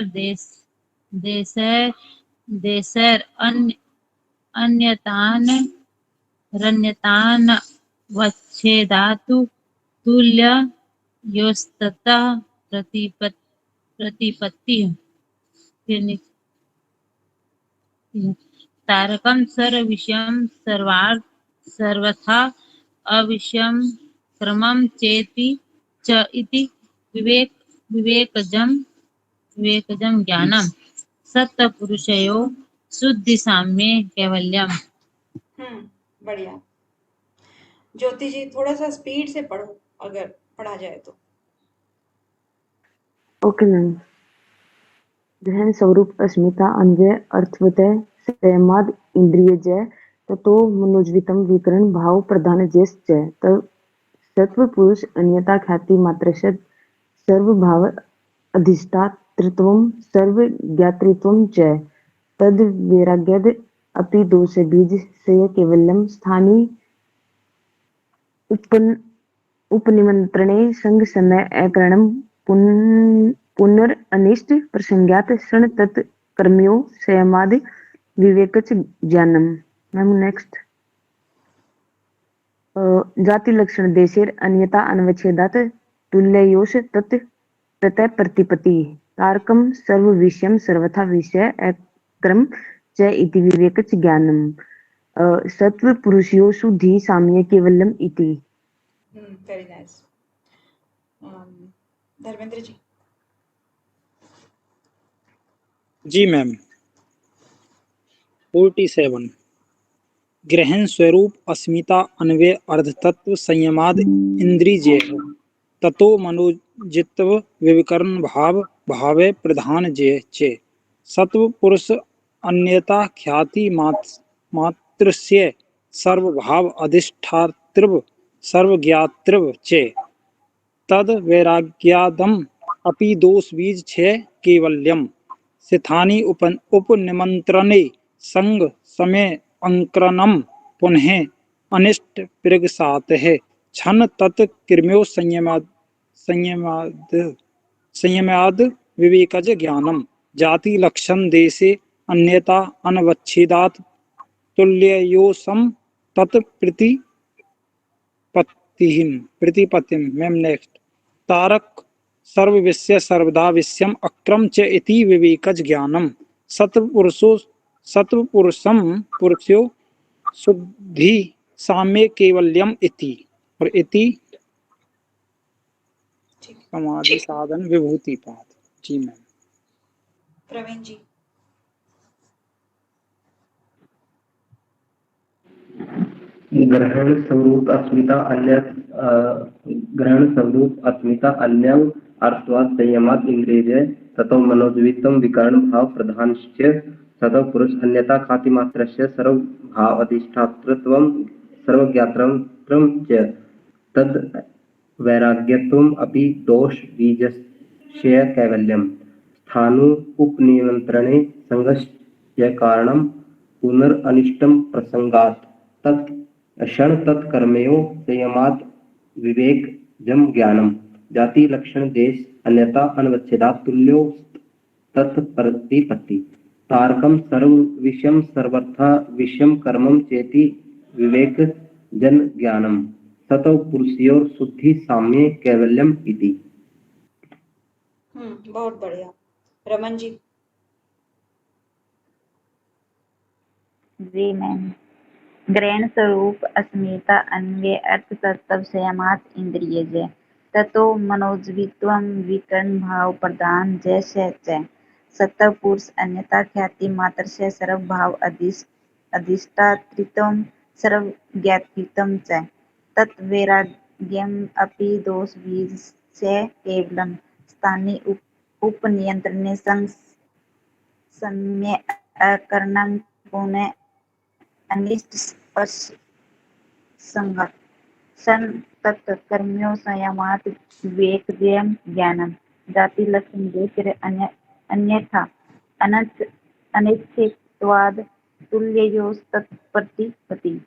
देशैर अन्यतान् वच्छेदातु तुल्ययोस्ततः प्रतिपत्तिः तारकं सर्वविषयं सर्वथा अविषयं क्रमं चेति च इति विवेकजं ज्ञानम सत्पुरुषयो शुद्धि साम्ये कैवल्यम। बढ़िया। ज्योति जी थोड़ा सा स्पीड से पढ़ो अगर पढ़ा जाए तो। Okay ma'am. ग्रहण स्वरूप अस्मिता अन्वय अर्थवतः संयमाद इंद्रियजय ततो मनोज्वितम विकरण भाव प्रधान जैश्च सत्व पुरुष अन्यता ख्याति मात्रस्य सर्वभाव अधिष्ठातृत्वं सर्वज्ञातृत्वं च तद वैराग्यद अपि दोष बीज से कैवल्यम स्थानी उपनिमंत्रणे संग समय अकरणम पुनरनिष्ट प्रसंगात क्षण तत् कर्मयो संयमादि विवेकच ज्ञानम। Ma'am next. जाति लक्षण देशेर अन्यता अनवच्छेदात तुल्ययोश ततः प्रतिपत्ति तारकम सर्वविषयं सर्वथा विषय अक्रम च इति विवेकच ज्ञानम सत्व पुरुषयोषु धी साम्य केवलम इति। Very nice. धर्मेंद्र जी। जी मैम। 47 ग्रहण स्वरूप अस्मिता अन्वय अर्धतत्व संयमाद इंद्रिय ततो मनोजित्व विविकरण भाव भावे प्रधान जय चे सत्व पुरुष अन्यता ख्याति मात्रस्य सर्वभाव अधिष्ठातृव सर्वज्ञातृव चे तद वैराग्यादम अपि दोष बीज छे केवल्यम सिथानि उपनिमंत्रणे संग समय अंकरणम पुनः अनिष्ट प्रगसात है क्षण तत् कृम्यो संयमाद विवेकज ज्ञानम जाति लक्षण देशे अन्यता अनवच्छेदात तुल्ययोसम तत् प्रतिपत्तिम मैम नेक्स्ट तारक सर्वविषय सर्वदा विषयम अक्रम च इति विवेकज ज्ञानम सत्पुरुषम पुरुषो शुद्धि साम्य केवल्यम इति और इति ठीक, समाधि साधन विभूति पाद। जी मैम। प्रवीण जी। ग्रहण स्वरूप अस्मिता अन्य अर्थवाद संयमात इंद्रिय ततो मनोद्वितम विकरण भाव प्रधानश्च सतो पुरुष अन्यता ख्याति मात्रस्य सर्व भाव अधिष्ठातृत्वम सर्वज्ञातृत्वम च तद वैराग्यत्वम अपि दोष बीजस्य कैवल्यम स्थानु उपनिमंत्रणे संगस्य कारणम पुनरअनिष्टम प्रसंगात् तत् क्षण तत्कर्मयो संयमात् विवेक जम ज्ञानम जाति लक्षण देश अन्यथा अनवच्छेदात् तुल्यो तत्प्रतिपत्ति तारकम सर्व विषयम सर्वथा विषयम कर्मम चेति विवेक जन ज्ञानम ततो पुरुषयोर शुद्धि साम्य कैवल्यम इति। बहुत बढ़िया। रमन जी। जी मैम। ग्रहण स्वरूप अस्मिता अन्वय अर्थ तत्व संयमात इंद्रिय जय ततो मनोज्वित्वम विकर्ण भाव प्रधान जैसे च सत्व पुरुष अन्यता ख्याति मात्र से सर्व भाव अधिष्ठातृत्वम सर्व ज्ञातृत्वम च तत् वैराग्यम अपि दोष बीज से केवलम स्थानी उपनियंत्रणे सम्य अकरणं पुनः अनिष्ट संगत सन तत् कर्मियों संयमात विवेक ज्ञानम जाति लक्षण देश अन्यथा अनिच्छेत्वाद तुल्ययोस् तत्प्रतिपत्ति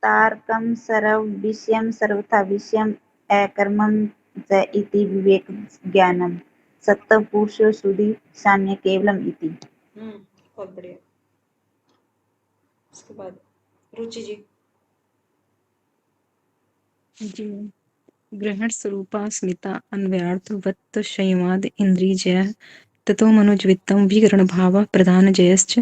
तारकम सर्व विषयम सर्वथा विषयम अकर्मम च इति विवेक ज्ञानम सत्व पुरुषो शुद्धि साम्य केवलम इति। बहुत बढ़िया। उसके बाद रुचि जी। जी ग्रहण स्वरूपास्मिता अन्वयार्थवत् संयमाद इंद्रियजयः ततो मनोज्वित्तं विकरण भावः प्रधान जयश्च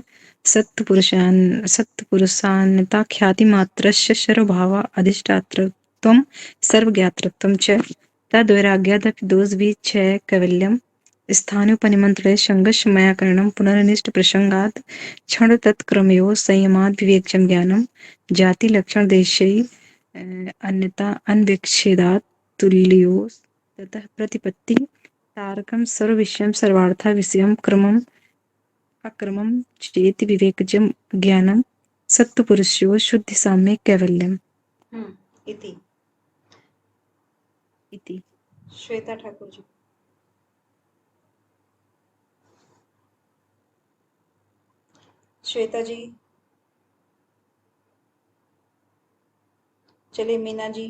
सत्पुरुषान्यता ख्यातिमात्रस्य सर्वभाव अधिष्ठातृत्वं सर्वज्ञातृत्वं च तद्वैराग्यादपि दोषविच्छय कैवल्यं स्थानोपनिमन्त्रणे संगस्मयाकरणं पुनरनिष्ट प्रसंगात् क्षण तत्क्रमयो संयमाद् विवेकजं ज्ञानं जाति लक्षण देशै अन्यता अनविच्छेदात् तुल्यो ततः प्रतिपत्ति तारकं सर्वविषयं सर्वार्था विषयं क्रमम् अक्रमं चेति विवेकजं ज्ञानं सत्पुरुषयो शुद्धि साम्य कैवल्यम इति। इति। श्वेता ठाकुर जी। श्वेता जी। चलिए मीना जी।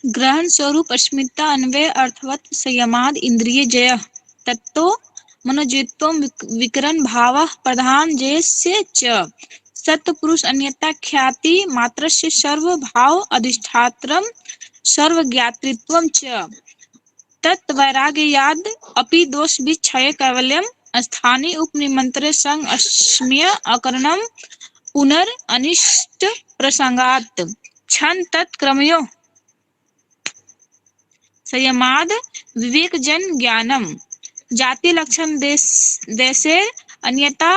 ग्रहण स्वरूप अस्मिता अन्वय अर्थवत् संयमाद इंद्रिय जय तत्तो मनोजित्वम विकरण भावः प्रधान जयस्य च सत्पुरुष अन्यता ख्याति मात्रस्य सर्व भाव अधिष्ठात्रम सर्व ज्ञातृत्वम च तत् वैराग्याद अपि दोष विच्छय कैवल्यम स्थानीय उपनिमंत्र संग अस्म्य अकरणम पुनर अनिष्ट प्रसंगात क्षण तत्क्रमयो संयमाद विवेक जन ज्ञानम जाति लक्षण देशे अन्यथा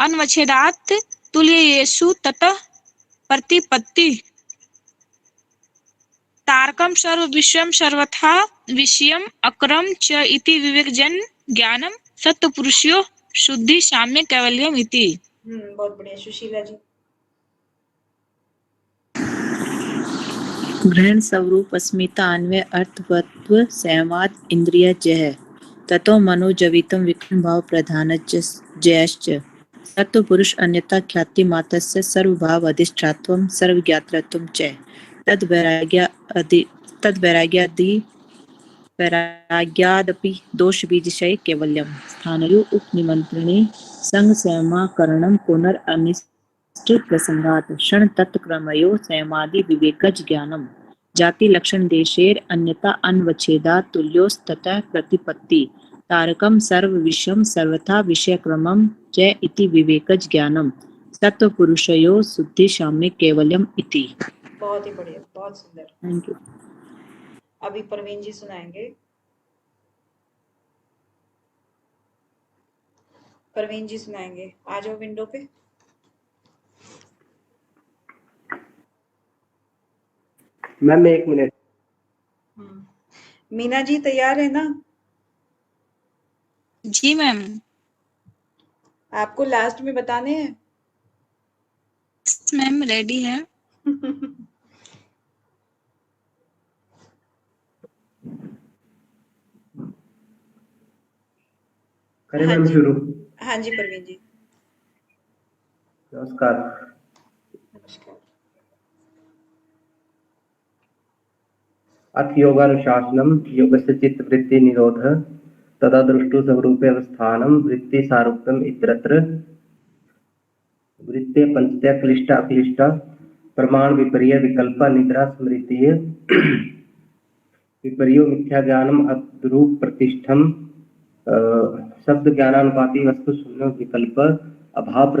अनवच्छेदात् तुल्येषु ततः प्रतिपत्ति तारकं सर्व विश्वं सर्वथा विषयम् अकरं च इति विवेकजन ज्ञानम सत्पुरुषयो शुद्धि साम्य कैवल्यम इति। बहुत बढ़िया। सुशीला जी। ग्रहण स्वरूप अस्मिता अन्वय अर्थवत्व संयमात् इंद्रिय जय ततो मनोजवितं विक्रम भाव प्रधानच जयश्च सत्व पुरुष अन्यथा ख्याति मात्रस्य सर्वभाव अधिष्ठात्वं सर्वज्ञातृत्वं च तद्वैराग्यादपि दोष बीजशय कैवल्यम स्थानयो उपनिमंत्रणे संग संयमाकरणं पुनरनिष्ट प्रसंगात् क्षण तत्क्रमयो संयमादि विवेकज ज्ञानम जाति लक्षण देशेर अन्यथा अनवच्छेदात् तुल्योस्ततः प्रतिपत्ति तारकम सर्व विषयम सर्वथा विषयक्रमम च इति विवेकज ज्ञानम सत्व पुरुषयो शुद्धि साम्य कैवल्यम इति। बहुत ही बढ़िया, बहुत सुंदर। Thank you. अभी परवीन जी सुनाएंगे। परवीन जी सुनाएंगे। आ जाओ विंडो पे। Ma'am 1 minute. मीना जी तैयार है ना? जी मैम। आपको लास्ट में बताने हैं? मैम रेडी है। करें हाँ मैम जी। शुरू। हाँ जी परवीन जी। नमस्कार। नमस्कार। अथ योगानुशासनम योगस्य चित्तवृत्ति निरोध तदा दृष्टु स्वरूपे अवस्थानम वृत्ति सारूप्यम इत्यत्र वृत्ते पंचत्या क्लिष्टा अक्लिष्टा प्रमाण विपर्य विकल्प निद्रा स्मृति विपर्यो मिथ्या ज्ञानम अद्रूप प्रतिष्ठम शब्द ज्ञानानुपाती वस्तु शून्य विकल्प अभाव